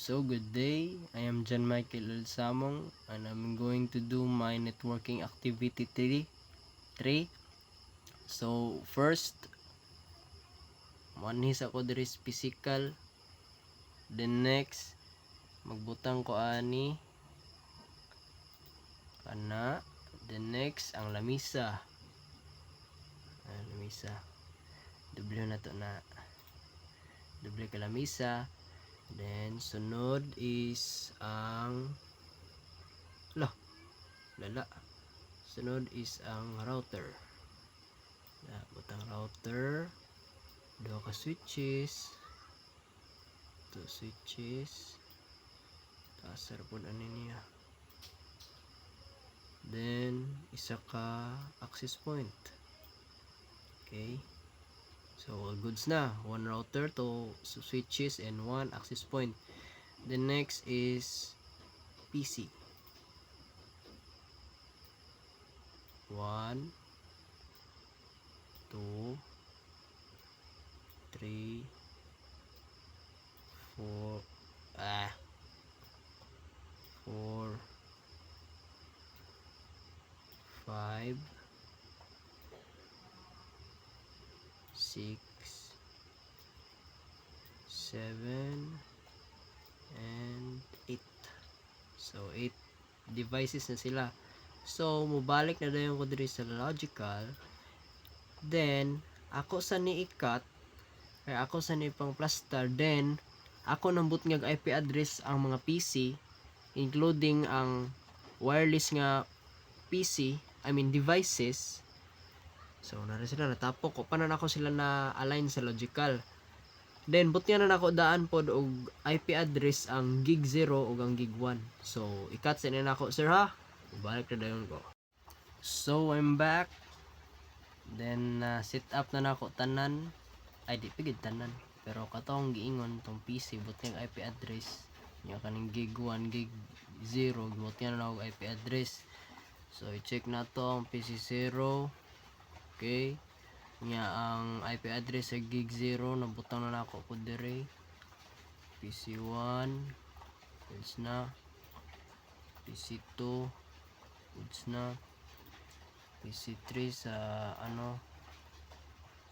So good day, I am John Michael Samong and I'm going to do my networking activity 3. So first, manhis ako diri physical. Then next, magbutang ko ani kana. Then next, ang lamisa. Lamisa. W na to na. W ka lamisa. Then sunod is ang lala. Sunod is ang router. Butang router. Dua ka switches. 2 switches. Tasar po ani niya. Then isa ka access point. Okay. So all goods na. One router, 2 switches, and 1 access point. The next is PC. 1 2 3 4 5 6 7 and 8. So 8 devices na sila. So mubalik na dayon ko diri sa logical. Then ako sa niikat kay ako sa ni pang plaster. Then ako nambut nga IP address ang mga PC, including ang wireless nga PC, I mean devices. So nara sila natapok ko panan ako sila na align sa logical. Then buti na nako daan pod og IP address ang gig 0 ug ang gig 1. So ikat sa na nako sir ha. Balik na dayon ko. So I'm back. Then set up na nako tanan. Ay di pigid tanan. Pero katong giingon tong PC buti ang IP address nya kaning gig 1 gig 0 buti na og IP address. So i-check na to ang PC 0. Okay. Nya ang IP address sa gig 0 nabutang na nako po dire. PC 1 goods na. PC 2 goods na. PC 3 sa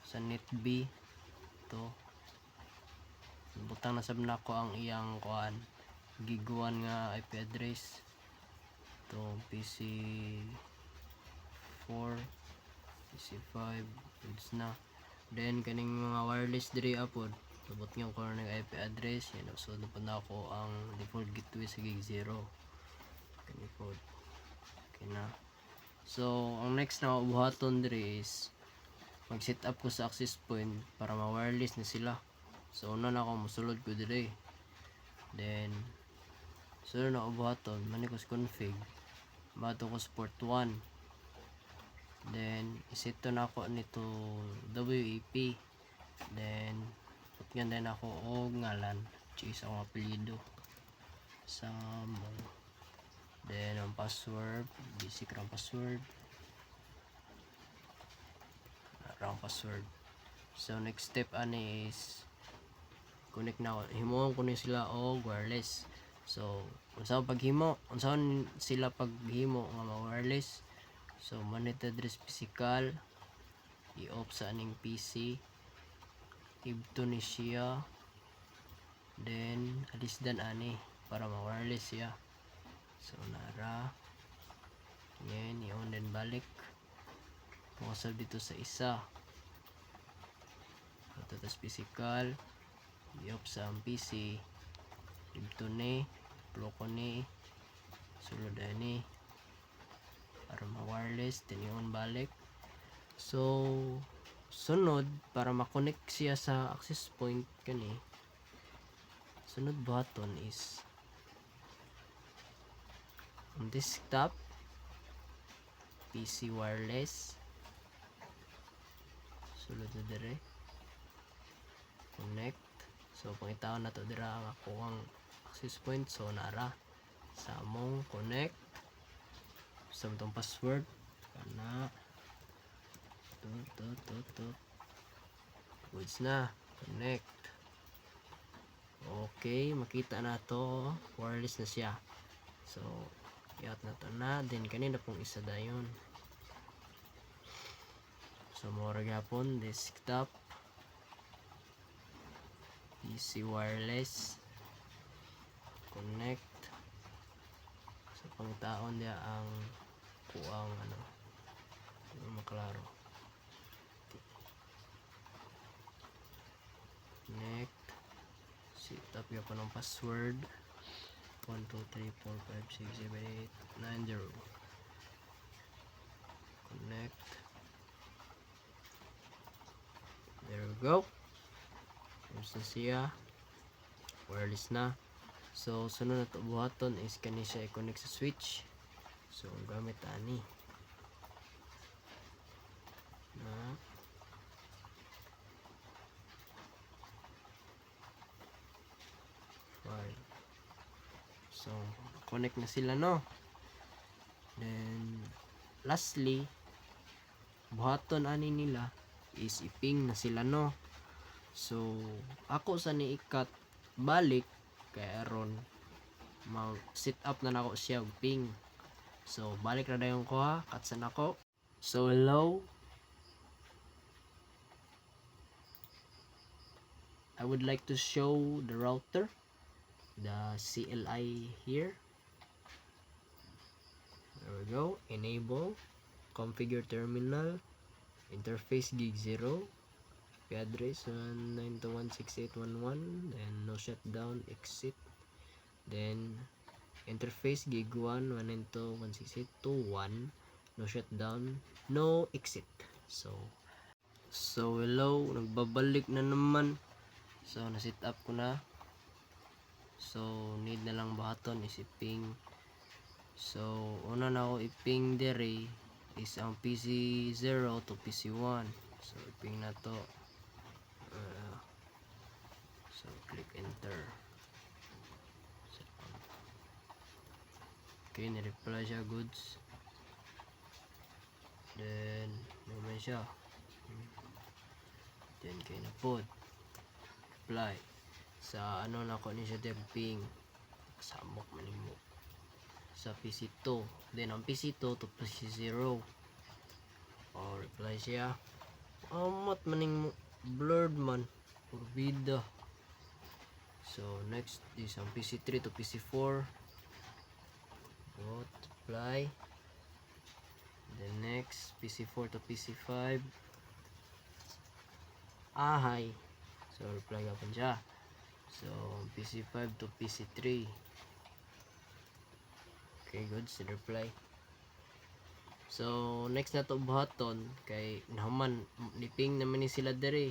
sa NetB to. Butang na sab nako ang iyang kuan gig 1 nga IP address to. PC 4 PC 5 goods na. Then kaning mga wireless diri apod tubot nga ko ng IP address yan. So napod na ako ang default gateway sa gig 0 kani pod. Okay na. So ang next na buhaton diri is mag set up ko sa access point para ma-wireless na sila. So una na ako mosulod ko diri. Then sunod na ako buhaton manikos config bato ko sa port 1. Then iset to na ako nito WEP. Then put nga din ako og ngalan choose ang apelyido Samo. Then ang password basic lang password. Password. So next step ani is connect na ako. Himuon ko ni sila og wireless. So unsa paghimo, unsa sila paghimo nga wireless. So monitor address physical i-off sa aning PC ibto ni siya. Then alisdan ani para ma-wireless siya. So nara yan i-on din balik. Pusab dito sa isa. Tapos physical i-off sa ang PC ibto ni ploko ni sulod ani para ma-wireless then i-on balik. So sunod para ma-connect siya sa access point kani sunod button is ang desktop PC wireless. Sulod na dire connect. So pangitaon na to dira ang ako ang access point. So nara sa among connect sa itong password kana to goods na connect. Okay, makita na to, wireless na siya. So i-out na to na, then kanina pong isa dayon. So mura gyapon desktop PC wireless connect. So pangitaon dia ang kuang ano, maklaro. Connect, set up gyapon ang password 123456789 connect. There we go. Tapos na siya, wireless na. So sunod na to buhaton is kani siya i-connect sa switch. So gamit ani na file. So connect na sila, no. Then lastly buhaton ani nila is iping na sila, no. So ako sa niikat balik kay aron mag set up na nako siya og ping. So balik na dayon ko ha, katsan ako. So hello, I would like to show the router, the CLI here. There we go. Enable, configure terminal, interface gig 0, IP address 192.168.1.1, then no shutdown, exit, then interface gig 1 192.168.2.1, no shutdown, no exit. So hello, nagbabalik na naman. So na-set up ko na. So need na lang buhaton is i-ping. So una na ako i-ping dere is ang PC0 to PC1. So i-ping na to. So click enter. Okay, ni-reply siya goods. Then naman siya. Then kay na pod. Reply. Sa ano na ko ni siya der ping. Samok man mo. Sa PC2. Then ang PC2 to PC0. Oh, reply siya. Amat maning blurred man. Purbida. So next is ang PC3 to PC4. Reply. Then next PC4 to PC5. Hi. So reply ka pa siya. So PC5 to PC3. Okay, good. So reply. So next na to buhaton kay naman niping naman ni sila dere.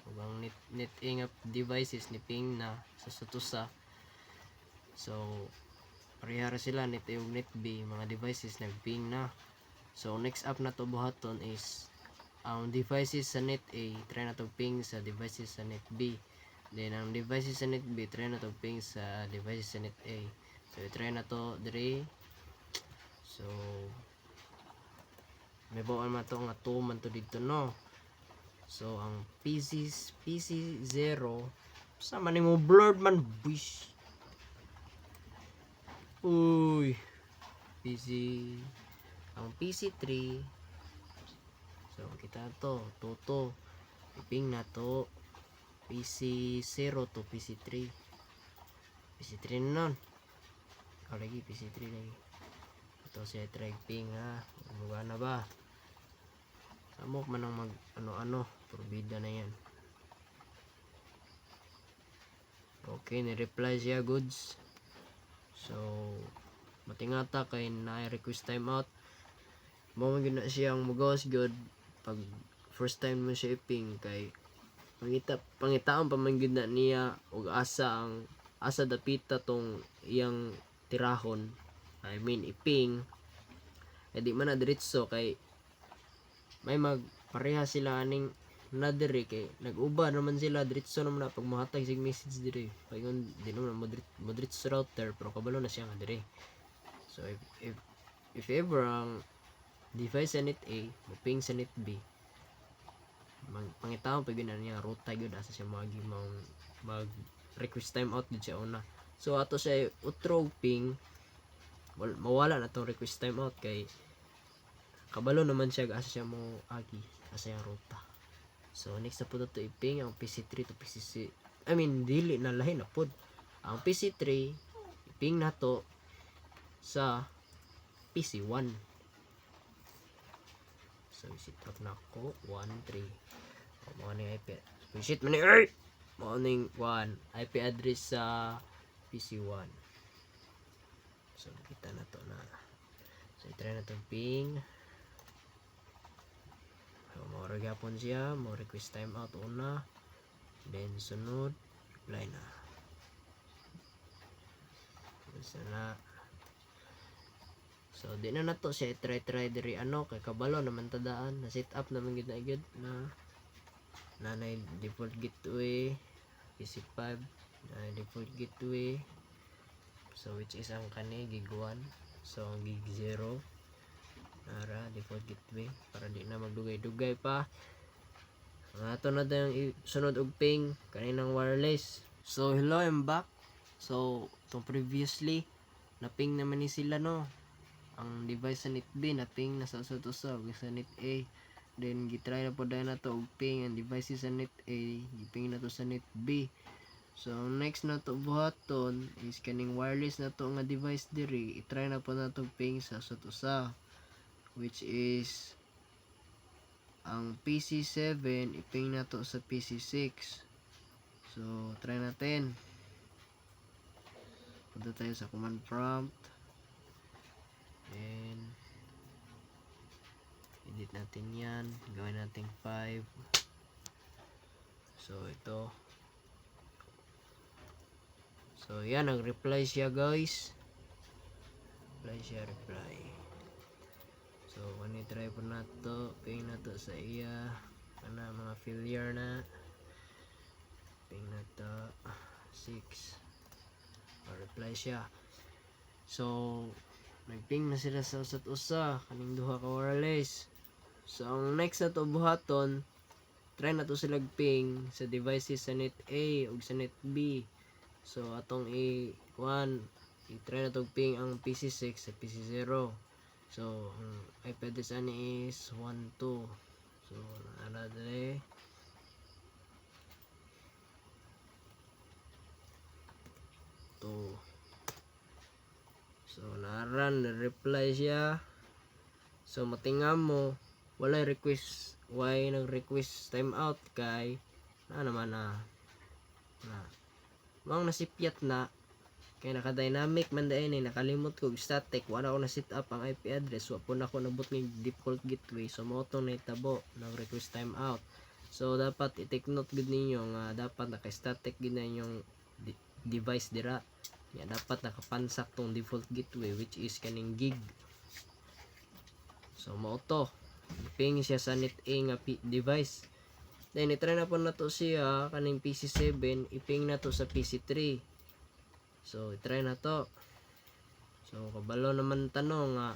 Ug ang net up devices niping na sa sutusa. So parehara sila net A ug net B, mga devices nagping na. So next up na to buhaton is ang devices sa net A try na to ping sa devices sa net B. Then ang devices sa net B try na to ping sa devices sa net A. So try na to dire. So may bawal man to nga 2 man to dito, no. So ang PC0 sama ni mo blurred man bush. Uy. Ang PC3. So kita to toto. Iping na to PC0 to PC3. PC3 nun. Ikaw lagi PC3 lagi. Ito siya try ping ha. Buga na ba? Samok man ang mag ano-ano. Purbida na yan. Okay, ni-reply siya goods. So matingata kay na-request timeout. Mo man gyud na siyang mugawas good pag first time mo siya iping kay pangitaon pa man gyud na niya og asa dapita tong iyang tirahon. I mean iping. E di man na diretso kay may magpareha sila aning na dire kay nag-uba naman sila diretso naman na pag mahatag sig message dire. Paingon di naman mo diretso sa router pero kabalo na siya nga dire. So if ever ang device sa net A maping sa net B, pangitaon pa gyud na niya ruta gyud asa siya mag request timeout din siya una. So ato siya utro ping mawala na tong request timeout kay kabalo naman siya asa siya mo agi asa yung ruta. So next na po to iping ang PC3 to PC6. I mean dili na lahi na pod. Ang PC3 iping nato sa PC1. So set up na ko 1 3. Mo ni IP. Shit man ni morning 1 IP address sa PC1. So kita na to na. So try na tong ping. So mo gyapon siya, mo request timeout una. Then sunod reply na. Sana. So di na nato siya try diri ano kay kabalo naman tadaan na set up naman gid na nanay default gateway PC5 na default gateway. So which is ang kani gig 1. So ang gig 0 nara default gateway para di na magdugay-dugay pa. Ang ato na tayong sunod og ping kaninang wireless. So hello, I'm back. So itong previously na ping naman ni sila no. Ang device sa net B na ping nasa usab-usab sa net A. Then gitry na po dahil na to og ping ang devices sa net A, giping na to sa net B. So next na to buhaton is kaning wireless na to nga device diri, i-try na po na to ping sa usab-usab, which is ang PC7 iping na to sa PC6. So try natin. Punta tayo sa command prompt and edit natin yan, gawin natin 5. So ito, so yan, nag-reply siya guys, reply. So kung i-try po na to, ping na to sa iya kana mga failure na ping na to 6 reply siya. So nagping na sila sa usat-usa kaning duha ka wireless. So ang next na to buhaton, try na to sila ping sa devices sa net A ug sa net B. So atong i-try na to ping ang PC6 sa PC0. So ang IP address ani is 12. So ana dere 2. So naran reply siya. So matingam mo wala request, why nag-request timeout kay na naman na mao nasipyat na kay naka-dynamic man dayon ni nakalimot ko static, wala ko na set up ang IP address, wa po na ako nabot ng default gateway. So mo to nahitabo nag-request timeout. So dapat i-take note gud ninyo nga dapat naka-static gid na inyong device dira. Ya dapat nakapansak tong default gateway which is kaning gig. So mo to ping siya sa net A nga device. Then i-try na po na to siya kaning PC7, iping na to sa PC3. So i-try na to. So kabalo naman tanong nga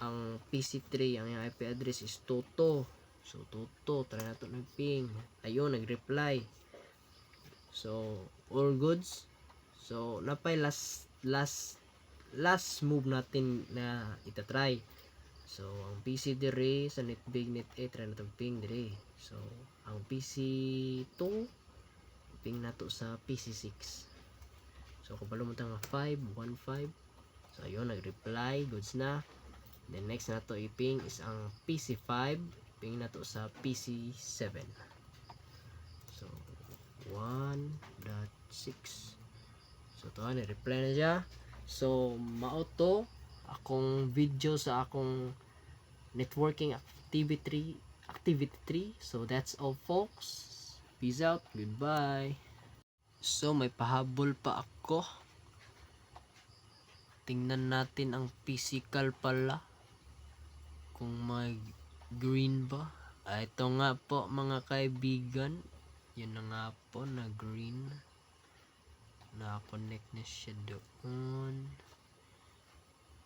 ang PC3 ang IP address is 22. So 22 try na to ng ping. Ayun nag-reply. So all goods. So napay last move natin na itatry. So ang PC diri sa net big net A try na tong ping diri. So ang PC2 ping nato sa PC6. So kabalo mo nga 515. So ayun nag-reply, goods na. Then next nato iping is ang PC5, ping nato sa PC7. So 1.6. So to na reply na siya. So mao to akong video sa akong networking activity 3. So that's all folks. Peace out. Goodbye. So may pahabol pa ako. Tingnan natin ang physical pala. Kung may green ba. Ito nga po mga kaibigan. Yun na nga po na green. Naka-connect na siya doon.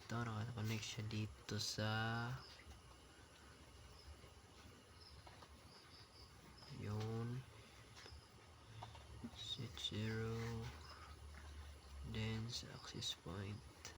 Ito naka-connect siya dito sa yun. set 0, then sa access point